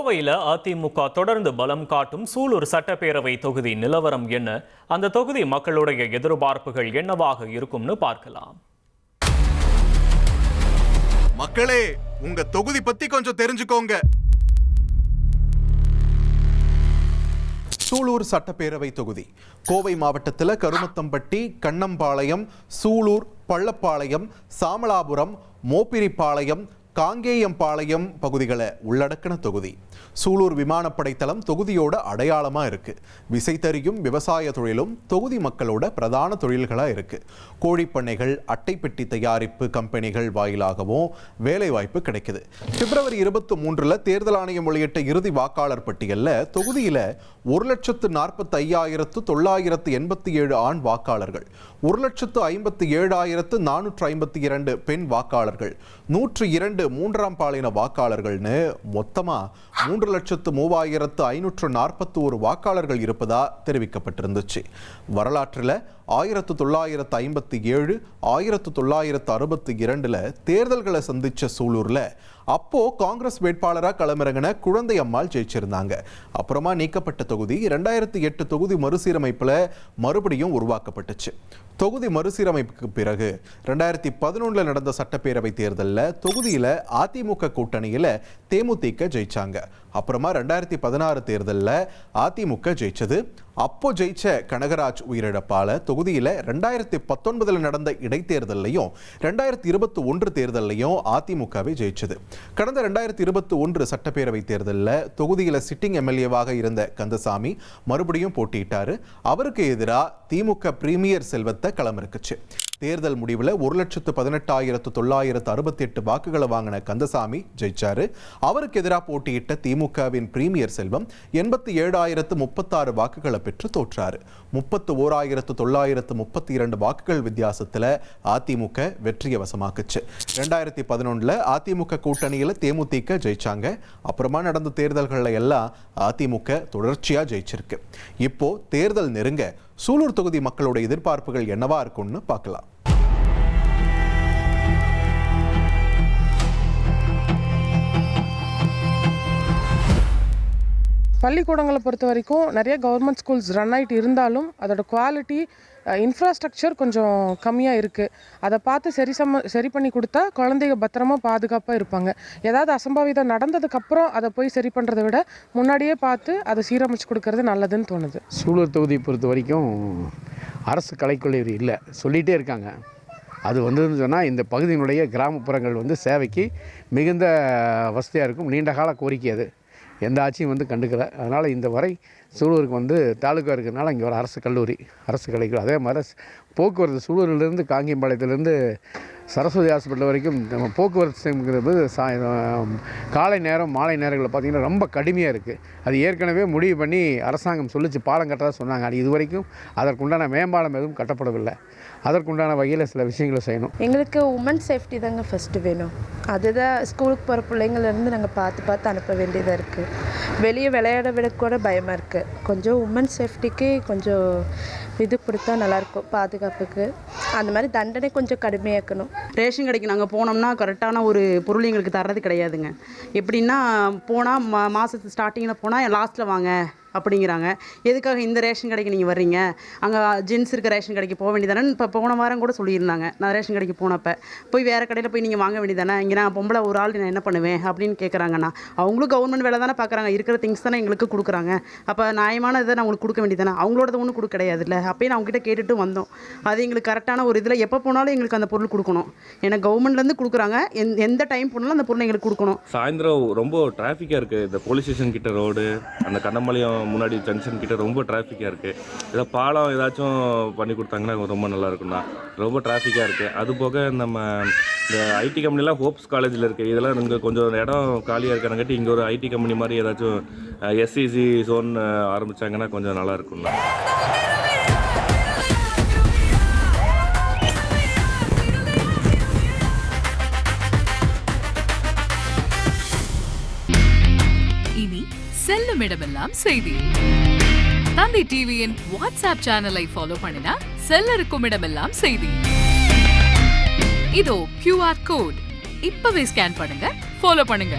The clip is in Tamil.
கோவையில் அதிமுக தொடர்ந்து பலம் காட்டும் சூலூர் சட்டப்பேரவை தொகுதி நிலவரம் என்ன, அந்த தொகுதி மக்களுடைய எதிர்பார்ப்புகள் என்னவாக இருக்கும்னு பார்க்கலாம். மக்களே, உங்க தொகுதி பத்தி கொஞ்சம் தெரிஞ்சுக்கோங்க. சூலூர் சட்டப்பேரவை தொகுதி கோவை மாவட்டத்தில் கருமத்தம்பட்டி, கண்ணம்பாளையம், சூலூர், பள்ளப்பாளையம், சாமலாபுரம், மோப்பிரிப்பாளையம், காங்கேயம்பாளையம் பகுதிகளை உள்ளடக்கின தொகுதி. சூலூர் விமானப்படை தளம் தொகுதியோட அடையாளமா இருக்கு. விசைத்தறியும் விவசாய தொழிலும் தொகுதி மக்களோட பிரதான தொழில்களா இருக்கு. கோழிப்பண்ணைகள், அட்டைப்பெட்டி தயாரிப்பு கம்பெனிகள் வாயிலாகவும் வேலை வாய்ப்பு கிடைக்குது. பிப்ரவரி 23 தேர்தல் ஆணையம் வெளியிட்ட இறுதி வாக்காளர் பட்டியலில் தொகுதியில 1,45,987 ஆண் வாக்காளர்கள், 1,57,452 பெண் வாக்காளர்கள், 102 மூன்றாம் பாலின வாக்காளர்கள்னு மொத்தமா 3,03,541 வாக்காளர்கள் இருப்பதா தெரிவிக்கப்பட்டிருந்துச்சு. வரலாற்றில் 1957, 1962 தேர்தல்களை சந்திச்ச சூலூர்ல அப்போ காங்கிரஸ் வேட்பாளராக களமிறங்கின குழந்தை அம்மாள் ஜெயிச்சிருந்தாங்க. அப்புறமா நீக்கப்பட்ட தொகுதி 2008 தொகுதி மறுசீரமைப்புல மறுபடியும் உருவாக்கப்பட்டுச்சு. தொகுதி மறுசீரமைப்புக்கு பிறகு 2011 நடந்த சட்டப்பேரவை தேர்தலில் தொகுதியில அதிமுக கூட்டணியில தேமுதிக ஜெயிச்சாங்க. அப்புறமா 2016 தேர்தலில் அதிமுக ஜெயிச்சது. அப்போ ஜெயிச்ச கனகராஜ் உயிரிழப்பால தொகுதியில 2019 நடந்த இடைத்தேர்தலையும் 2021 தேர்தலையும் அதிமுகவை ஜெயிச்சது. கடந்த 2021 சட்டப்பேரவை தேர்தலில் தொகுதியில சிட்டிங் எம்எல்ஏவாக இருந்த கந்தசாமி மறுபடியும் போட்டியிட்டாரு. அவருக்கு எதிராக திமுக பிரீமியர் செல்வத்தை களமிறக்குச்சு. தேர்தல் முடிவில் 1,18,968 வாக்குகளை வாங்கின கந்தசாமி ஜெயிச்சாரு. அவருக்கு எதிராக போட்டியிட்ட திமுகவின் பிரீமியர் செல்வம் 87,036 வாக்குகளை பெற்று தோற்றாரு. 31,932 வாக்குகள் வித்தியாசத்தில் அதிமுக வெற்றியை வசமாக்குச்சு. 2011 அதிமுக கூட்டணியில் தேமுதிக ஜெயிச்சாங்க. அப்புறமா நடந்த தேர்தல்களை எல்லாம் அதிமுக தொடர்ச்சியா ஜெயிச்சிருக்கு. இப்போ தேர்தல் நெருங்க சூலூர் தொகுதி மக்களோட எதிர்பார்ப்புகள் என்னவா இருக்கும்னு பார்க்கலாம். பள்ளிக்கூடங்களை பொறுத்த வரைக்கும் நிறைய கவர்மெண்ட் ஸ்கூல்ஸ் ரன் ஆகிட்டு இருந்தாலும் அதோட குவாலிட்டி, இன்ஃப்ராஸ்ட்ரக்சர் கொஞ்சம் கம்மியாக இருக்குது. அதை பார்த்து சரி பண்ணி கொடுத்தா குழந்தைங்க பத்திரமா பாதுகாப்பாக இருப்பாங்க. ஏதாவது அசம்பாவிதம் நடந்ததுக்கப்புறம் அதை போய் சரி பண்ணுறதை விட முன்னாடியே பார்த்து அதை சீரமைச்சு கொடுக்கறது நல்லதுன்னு தோணுது. சூலூர் தொகுதியை பொறுத்த வரைக்கும் அரசு கலைக்கல்லூரி இல்லை சொல்லிகிட்டே இருக்காங்க. அது வந்துன்னு சொன்னால் இந்த பகுதியினுடைய கிராமப்புறங்கள் சேவைக்கு மிகுந்த வசதியாக இருக்கும். நீண்ட கால கோரிக்கை அது. எந்த ஆட்சியும் கண்டுக்கல. அதனால் இந்த வரை சூலூருக்கு தாலுக்கா இருக்கிறதுனால இங்கே ஒரு அரசு கல்லூரி, அரசு கலைக்கல்லூரி. அதே மாதிரி போக்குவரத்து சூலூரிலிருந்து காங்கேயம்பாளையத்துலேருந்து சரஸ்வதி ஹாஸ்பிட்டல் வரைக்கும் நம்ம போக்குவரத்து காலை நேரம் மாலை நேரங்களில் பார்த்திங்கன்னா ரொம்ப கடுமையாக இருக்குது. அது ஏற்கனவே முடிவு பண்ணி அரசாங்கம் சொல்லிச்சு பாலம் கட்டுறதா சொன்னாங்க. அது இது வரைக்கும் அதற்குண்டான மேம்பாலம் எதுவும் கட்டப்படவில்லை. அதற்குண்டான வகையில் சில விஷயங்களை செய்யணும். எங்களுக்கு உமன் சேஃப்டி தாங்க ஃபஸ்ட்டு வேணும். அதுதான் ஸ்கூலுக்கு போகிற பிள்ளைங்கள்லேருந்து நாங்கள் பார்த்து அனுப்ப வேண்டியதாக இருக்குது. வெளியே விளையாட விட கூட பயமாக இருக்குது. கொஞ்சம் உமன் சேஃப்டிக்கு கொஞ்சம் இது கொடுத்தா நல்லாயிருக்கும். பாதுகாப்புக்கு அந்த மாதிரி தண்டனை கொஞ்சம் கடுமையாக்கணும். ரேஷன் கடைக்கு நாங்கள் போனோம்னா கரெக்டான ஒரு பொருள் எங்களுக்கு தர்றது கிடையாதுங்க. எப்படின்னா போனால் மாதத்து ஸ்டார்டிங்கில் போனால் லாஸ்ட்டில் வாங்க அப்படிங்கிறாங்க. எதுக்காக இந்த ரேஷன் கடைக்கு நீங்கள் வர்றீங்க? அங்கே ஜென்ஸ் இருக்க ரேஷன் கடைக்கு போக வேண்டியதானே. இப்போ போன வாரம் கூட சொல்லியிருந்தாங்க. நான் ரேஷன் கடைக்கு போனப்போ போய் வேறு கடையில் போய் நீங்கள் வாங்க வேண்டியதானே. இங்கே நான் பொம்பளை ஒரு ஆள் நான் என்ன பண்ணுவேன் அப்படின்னு கேட்குறாங்கண்ணா. அவங்களும் கவர்மெண்ட் வேலை தானே பார்க்குறாங்க. இருக்கிற திங்ஸ் தானே எங்களுக்கு கொடுக்குறாங்க. அப்போ நியாயமான இதை நான் உங்களுக்கு கொடுக்க வேண்டியதானே. அவங்களோடது ஒன்றும் கொடுக்க கிடையாது இல்லை. அப்போயே நான் அவங்ககிட்ட கேட்டுட்டு வந்தோம். அது எங்களுக்கு கரெக்டான ஒரு இதில் எப்போ போனாலும் எங்களுக்கு அந்த பொருள் கொடுக்கணும். ஏன்னா கவர்மெண்ட்லேருந்து கொடுக்குறாங்க. எந்த டைம் போனாலும் அந்த பொருளை எங்களுக்கு கொடுக்கணும். சாயந்தரம் ரொம்ப டிராஃபிக்காக இருக்குது. இந்த போலீஸ் ஸ்டேஷன் கிட்ட ரோடு, அந்த கண்ணம்பாளையம் முன்னாடி ஜங்ஷன் கிட்ட ரொம்ப டிராஃபிக்காக இருக்குது. ஏதோ பாலம் ஏதாச்சும் பண்ணி கொடுத்தாங்கன்னா ரொம்ப நல்லா இருக்கும்ண்ணா. ரொம்ப டிராஃபிக்காக இருக்குது. அதுபோக நம்ம இந்த ஐடி கம்பெனிலாம் ஹோப்ஸ் காலேஜில் இருக்குது. இதெல்லாம் இங்கே கொஞ்சம் இடம் காலியாக இருக்கிறங்காட்டி இங்கே ஒரு ஐடி கம்பெனி மாதிரி ஏதாச்சும் எஸ்சிசி ஜோன் ஆரம்பித்தாங்கன்னா கொஞ்சம் நல்லா இருக்கும்ண்ணா. இனி செல்லும் இடமெல்லாம் செய்தி. தந்தி டிவியின் வாட்ஸ்அப் சேனலை ஃபாலோ பண்ணினா செல்ல இருக்கும் இடமெல்லாம் செய்தி. இதோ QR கோட் இப்பவே ஸ்கேன் பண்ணுங்க, ஃபாலோ பண்ணுங்க.